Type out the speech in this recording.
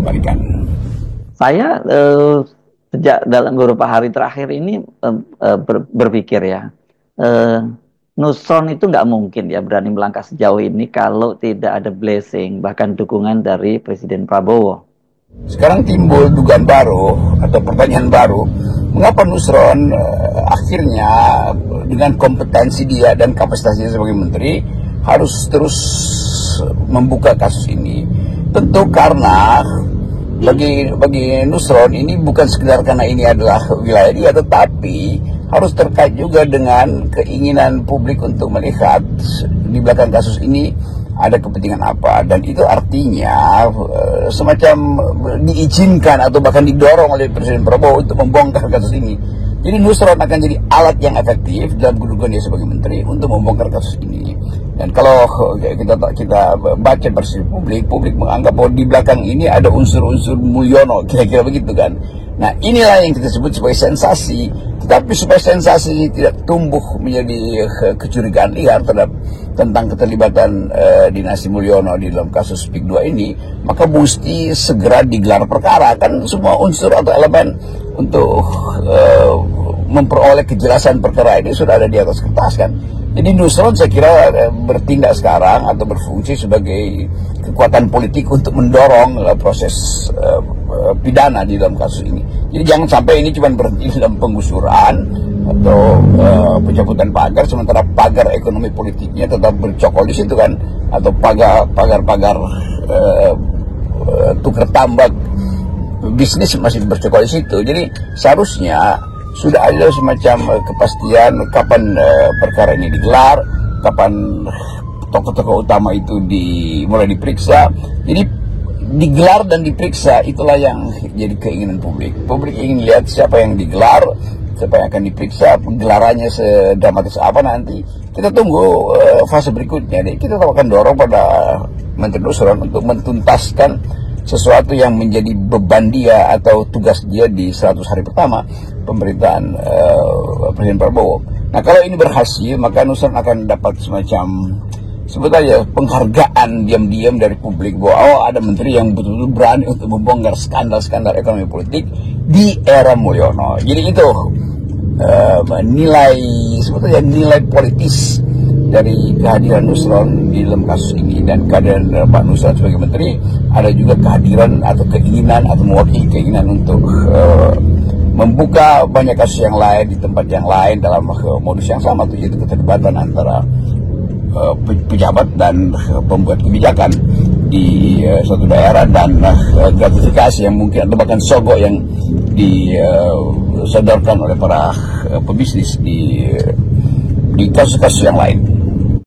kembalikan. Saya sejak dalam beberapa hari terakhir ini berpikir ya, Nusron itu nggak mungkin ya berani melangkah sejauh ini kalau tidak ada blessing, bahkan dukungan dari Presiden Prabowo. Sekarang timbul dugaan baru atau pertanyaan baru, mengapa Nusron akhirnya dengan kompetensi dia dan kapasitasnya sebagai menteri harus terus membuka kasus ini. Tentu karena bagi Nusron ini bukan sekedar karena ini adalah wilayah dia, tetapi harus terkait juga dengan keinginan publik untuk melihat di belakang kasus ini ada kepentingan apa, dan itu artinya semacam diizinkan atau bahkan didorong oleh Presiden Prabowo untuk membongkar kasus ini. Jadi Nusron akan jadi alat yang efektif dalam kedudukan dia sebagai menteri untuk membongkar kasus ini. Dan kalau kita baca versi publik menganggap bahwa di belakang ini ada unsur-unsur Mulyono, kira-kira begitu kan. Nah, inilah yang kita sebut sebagai sensasi. Tetapi supaya sensasi tidak tumbuh menjadi kecurigaan liar tentang keterlibatan dinasti Mulyono di dalam kasus PIK 2 ini, maka mesti segera digelar perkara. Kan semua unsur atau elemen untuk memperoleh kejelasan perkara ini sudah ada di atas kertas kan. Jadi Nusron saya kira bertindak sekarang atau berfungsi sebagai kekuatan politik untuk mendorong proses pidana di dalam kasus ini. Jadi jangan sampai ini cuma berhenti dalam penggusuran atau pencabutan pagar, sementara pagar ekonomi politiknya tetap bercokol di situ kan, atau pagar tukar tambak bisnis masih bercokol di situ. Jadi seharusnya sudah ada semacam kepastian kapan perkara ini digelar, kapan tokoh-tokoh utama itu mulai diperiksa. Jadi digelar dan diperiksa itulah yang jadi keinginan publik. Publik ingin lihat siapa yang digelar, siapa yang akan diperiksa, gelarannya sedramatis apa nanti. Kita tunggu fase berikutnya. Jadi kita akan dorong pada Menteri Nusron untuk mentuntaskan sesuatu yang menjadi beban dia atau tugas dia di 100 hari pertama pemerintahan Presiden Prabowo. Nah, kalau ini berhasil, maka Nusron akan dapat semacam sebut aja penghargaan diam-diam dari publik bahwa ada menteri yang betul-betul berani untuk membongkar skandal-skandal ekonomi politik di era Mulyono. Jadi itu sebetulnya nilai politis dari kehadiran Nusron di dalam kasus ini. Dan kehadiran Pak Nusron sebagai menteri ada juga kehadiran atau keinginan atau mewakili keinginan untuk membuka banyak kasus yang lain di tempat yang lain dalam modus yang sama, yaitu keterlibatan antara pejabat dan pembuat kebijakan di suatu daerah, dan gratifikasi yang mungkin atau bahkan sogok yang disodorkan oleh para pebisnis di kasus-kasus yang lain.